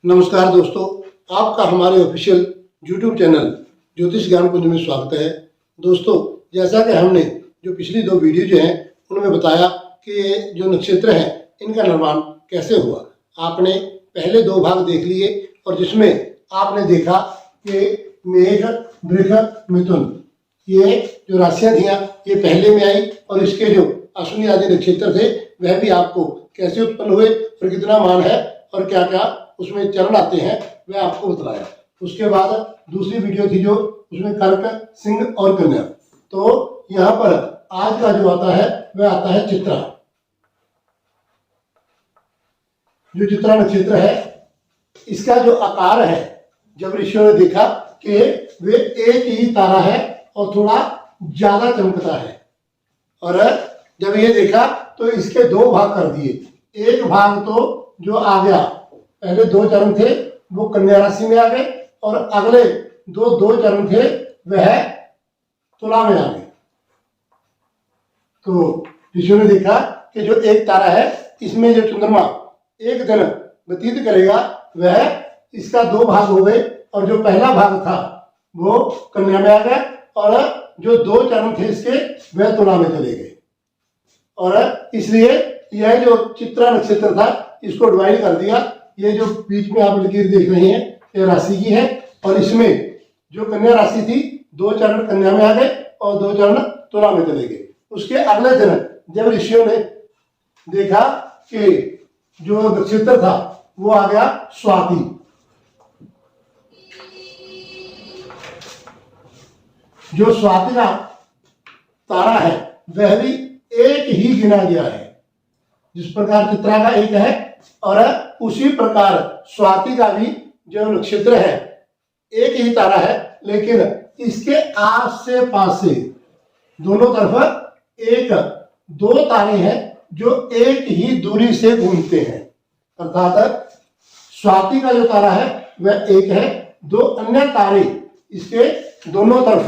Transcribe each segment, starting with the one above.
नमस्कार दोस्तों, आपका हमारे ऑफिशियल यूट्यूब चैनल ज्योतिष ज्ञान कुंज में स्वागत है। दोस्तों, जैसा कि हमने जो पिछली दो वीडियो जो हैं उनमें बताया कि जो नक्षत्र हैं इनका निर्माण कैसे हुआ। आपने पहले दो भाग देख लिए और जिसमें आपने देखा कि मेघ, वृष, मिथुन ये जो राशियां थी ये पहले में आई और इसके जो अश्विनी आदि नक्षत्र थे वह भी आपको कैसे उत्पन्न हुए और कितना मान है और क्या क्या उसमें चरण आते हैं वह आपको बताया। उसके बाद दूसरी वीडियो थी जो उसमें कर्क, सिंह और कन्या। तो यहाँ पर आज का जो आता है वह आता है चित्रा। जो चित्रा नक्षत्र है इसका जो आकार है, जब ऋषियों ने देखा कि वे एक ही तारा है और थोड़ा ज्यादा चमकता है, और जब ये देखा तो इसके दो भाग कर दिए। एक भाग तो जो आ गया, पहले दो चरण थे वो कन्या राशि में आ गए और अगले दो चरण थे वह तुला में आ गए। तो ऋषियों ने देखा कि जो एक तारा है इसमें जो चंद्रमा एक दिन व्यतीत करेगा वह इसका दो भाग हो गए और जो पहला भाग था वो कन्या में आ गया और जो दो चरण थे इसके वह तुला में चले गए। और इसलिए यह जो चित्रा नक्षत्र था इसको डिवाइड कर दिया। ये जो बीच में आप लकीर देख रहे हैं ये राशि की है और इसमें जो कन्या राशि थी दो चरण कन्या में आ गए और दो चरण तुला में चले गए। उसके अगले दिन जब ऋषियों ने देखा कि जो नक्षत्र था वो आ गया स्वाति। जो स्वाति का तारा है वह भी एक ही गिना गया है। जिस प्रकार चित्रा का एक है और उसी प्रकार स्वाति का भी जो नक्षत्र है एक ही तारा है, लेकिन इसके आस से पास से दोनों तरफ एक दो तारे हैं जो एक ही दूरी से घूमते हैं। अर्थात स्वाति का जो तारा है वह एक है, दो अन्य तारे इसके दोनों तरफ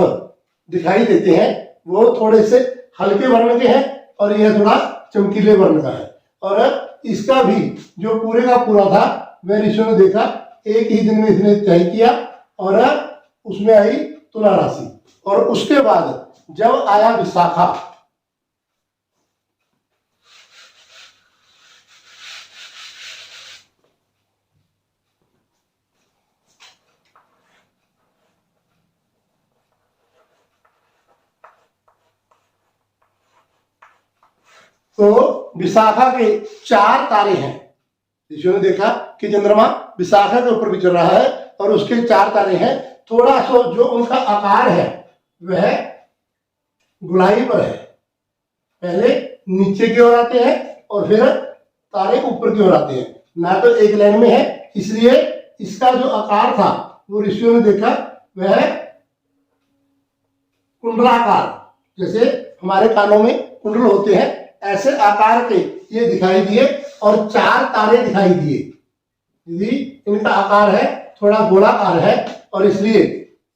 दिखाई देते हैं। वो थोड़े से हल्के वर्ण के हैं और यह थोड़ा चमकीले वर्ण का है। और इसका भी जो पूरे का पूरा था वह ऋषियों ने देखा एक ही दिन में इसने तय किया और उसमें आई तुला राशि। और उसके बाद जब आया विशाखा, तो विशाखा के चार तारे हैं। ऋषियों ने देखा कि चंद्रमा विशाखा के ऊपर विचर रहा है और उसके चार तारे हैं। थोड़ा सा जो उनका आकार है वह गोलाई पर है। पहले नीचे की ओर आते हैं और फिर तारे ऊपर की ओर आते हैं, ना तो एक लाइन में है। इसलिए इसका जो आकार था वो ऋषियों ने देखा वह कुंडलाकार, जैसे हमारे कानों में कुंडल होते हैं ऐसे आकार के ये दिखाई दिए और चार तारे दिखाई दिए। यदि इनका आकार है थोड़ा गोलाकार है और इसलिए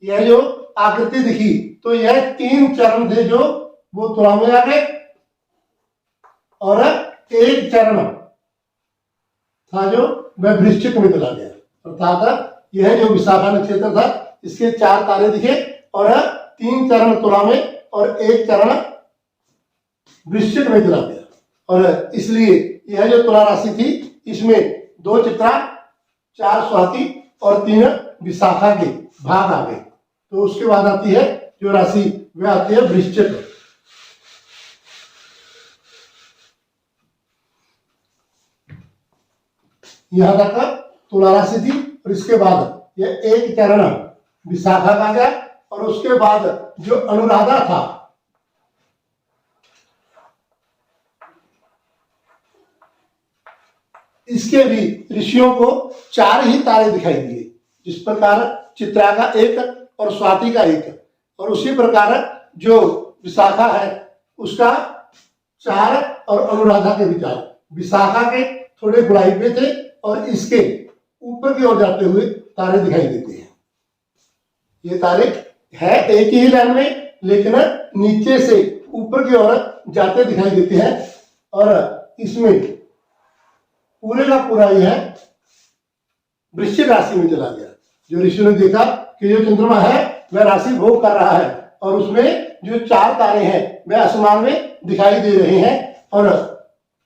यह जो आकृति दिखी तो यह तीन चरण थे जो वो तुला में आ गए और एक चरण था जो वह वृश्चिक में चला गया। अर्थात यह जो विशाखा नक्षत्र था इसके चार तारे दिखे और तीन चरण तुला में और एक चरण वृश्चिक में चला गया। और इसलिए यह जो तुला राशि थी इसमें दो चित्रा, चार स्वाति और तीन विशाखा के भाग आ गए। तो उसके बाद आती है जो राशि वह आती है वृश्चिक। यहां तक तुला राशि थी और इसके बाद यह एक चरण विशाखा का गया और उसके बाद जो अनुराधा था इसके भी ऋषियों को चार ही तारे दिखाई दिए। जिस प्रकार चित्रा का एक और स्वाति का एक, और उसी प्रकार जो विशाखा है उसका चार और अनुराधा के भी चार। विशाखा के थोड़े गुलाई पे थे और इसके ऊपर की ओर जाते हुए तारे दिखाई देते हैं। ये तारे है एक ही लाइन में लेकिन नीचे से ऊपर की ओर जाते दिखाई देते हैं और इसमें पूरे का पूरा यह वृश्चिक राशि में चला गया। जो ऋषियों ने देखा कि जो चंद्रमा है वह राशि भोग कर रहा है और उसमें जो 4 तारे हैं वह आसमान में दिखाई दे रहे हैं और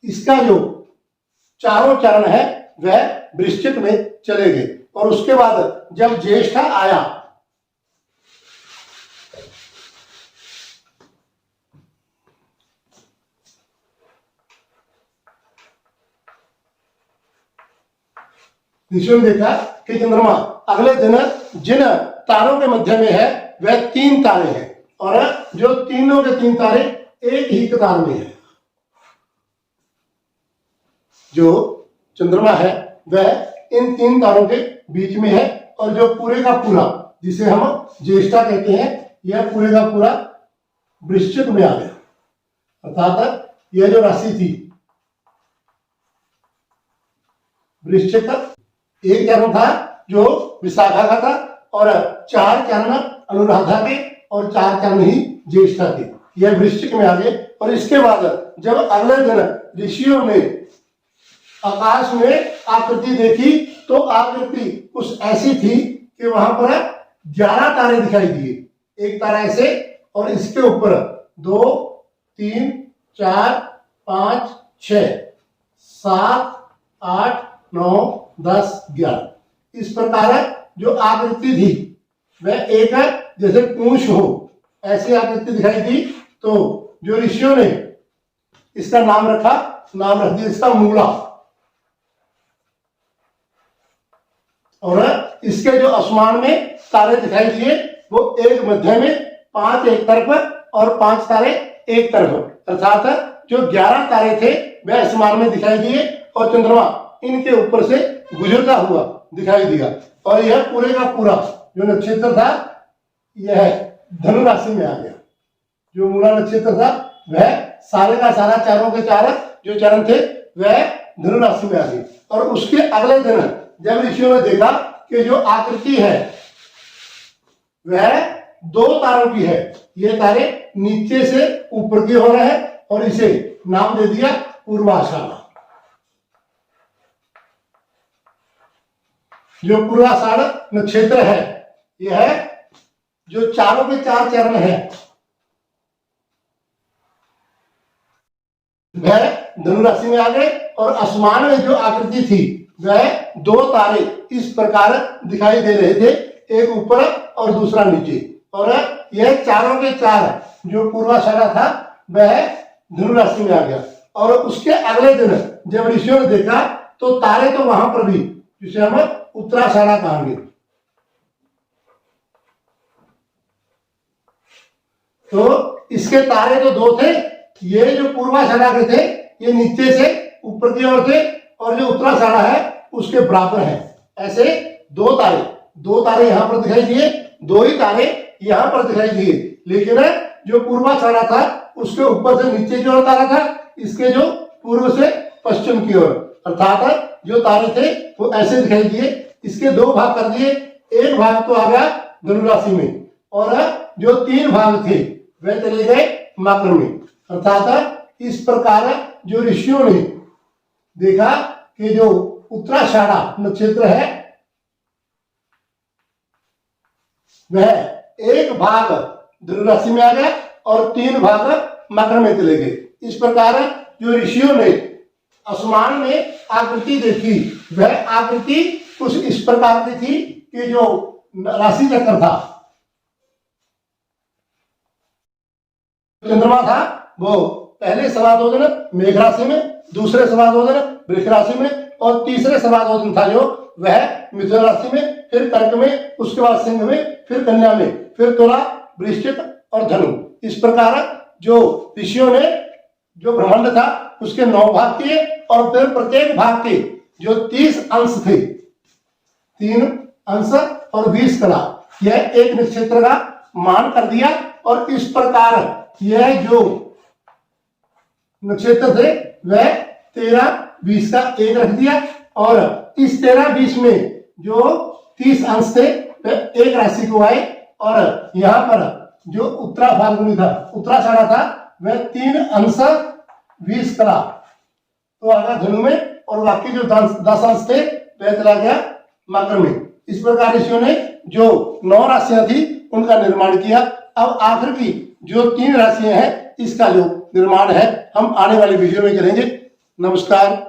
इसका जो चारों चरण है वह वृश्चिक में चले गए। और उसके बाद जब ज्येष्ठा आया, ऋषियों ने देखा कि चंद्रमा अगले दिन जिन तारों के मध्य में है वह 3 तारे हैं और जो तीनों के 3 तारे एक ही कतार में है। जो चंद्रमा है वह इन 3 तारों के बीच में है और जो पूरे का पूरा, जिसे हम ज्येष्ठा कहते हैं, यह पूरे का पूरा वृश्चिक में आ गया। अर्थात यह जो राशि थी वृश्चिक, एक चरण था जो विशाखा का था और 4 चरण अनुराधा के और 4 चरण ही ज्येष्ठा के, यह वृश्चिक में आ गए। और इसके बाद जब अगले दिन ऋषियों ने आकाश में आकृति देखी तो आकृति कुछ ऐसी थी कि वहां पर 11 तारे दिखाई दिए। एक तारा ऐसे और इसके ऊपर 2, 3, 4, 5, 6, 7, 8, 9, 10, 11 इस प्रकार जो आकृति थी वह एक जैसे पूंछ हो ऐसी आकृति दिखाई दी। तो जो ऋषियों ने इसका नाम रख दिया इसका मूला। और इसके जो आसमान में तारे दिखाई दिए वो एक मध्य में, 5 एक तरफ और 5 तारे एक तरफ, अर्थात जो 11 तारे थे वह आसमान में दिखाई दिए और चंद्रमा इनके ऊपर से गुजरता हुआ दिखाई दिया। और यह पूरे का पूरा जो नक्षत्र था यह धनु राशि में आ गया। जो मूला नक्षत्र था वह सारे का सारा चारों के 4 जो चरण थे वह धनु राशि में आ गए। और उसके अगले दिन जब ऋषियों ने देखा कि जो आकृति है वह 2 तारों की है, ये तारे नीचे से ऊपर की हो रहे हैं और इसे नाम दे दिया पूर्वाषाढ़। जो पूर्वाषाढ़ नक्षत्र है यह जो चारों के 4 चरण है वह धनु राशि में आ गए और आसमान में जो आकृति थी वह 2 तारे इस प्रकार दिखाई दे रहे थे, एक ऊपर और दूसरा नीचे। और यह चारों के 4 जो पूर्वाषाढ़ था वह धनु राशि में आ गया। और उसके अगले दिन जब ऋषियों ने देखा तो तारे तो वहां पर भी, जिसे हम उत्तराषाढ़ कहेंगे, तो इसके तारे तो 2 थे। ये जो पूर्वाषाढ़ के थे ये नीचे से ऊपर की ओर थे और जो उत्तराषाढ़ है उसके बराबर है। ऐसे 2 तारे यहाँ पर दिखाई दिए, 2 ही तारे यहाँ पर दिखाई दिए। लेकिन जो पूर्वाषाढ़ था उसके ऊपर से नीचे की ओर तारा था, इसके जो पूर्व से पश्चिम की ओर, अर्थात जो तारे थे वो ऐसे दिखाई दिए। इसके 2 भाग कर दिए, एक भाग तो आ गया धनु राशि में और जो 3 भाग थे वह चले गए मकर में। अर्थात इस प्रकार जो ऋषियों ने देखा कि जो उत्तराषाढ़ नक्षत्र है वह एक भाग धनु राशि में आ गया और 3 भाग मकर में चले गए। इस प्रकार जो ऋषियों ने आसमान में आकृति देखी वह आकृति कुछ इस प्रकार की थी कि जो राशि चक्र था, चंद्रमा था वो पहले 2.25 दिन मेघ राशि में, दूसरे 2.25 दिन वृष राशि में और तीसरे 2.25 दिन था जो वह मिथुन राशि में, फिर कर्क में, उसके बाद सिंह में, फिर कन्या में, फिर तुला, वृश्चिक और धनु। इस प्रकार जो ऋषियों ने जो ब्रह्मांड था उसके 9 भाग किए और फिर प्रत्येक भाग के जो 30 अंश थे, 3 अंश और 20 कला, यह एक नक्षत्र का मान कर दिया। और इस प्रकार यह जो नक्षत्र थे वह 13, 20 का एक रख दिया और इस 13, 20 में जो 30 अंश थे वह एक राशि को आए। और यहाँ पर जो उत्तरा फाल्गुनी था, उत्तराषाढ़ था, वह 3 अंश 20 कला तो आ गया धनु में और बाकी जो 10 अंश थे वह चला गया मकर में। इस प्रकार ऋषियों ने जो 9 राशियां थी उनका निर्माण किया। अब आखिर की जो 3 राशियां हैं इसका जो निर्माण है हम आने वाली वीडियो में करेंगे। नमस्कार।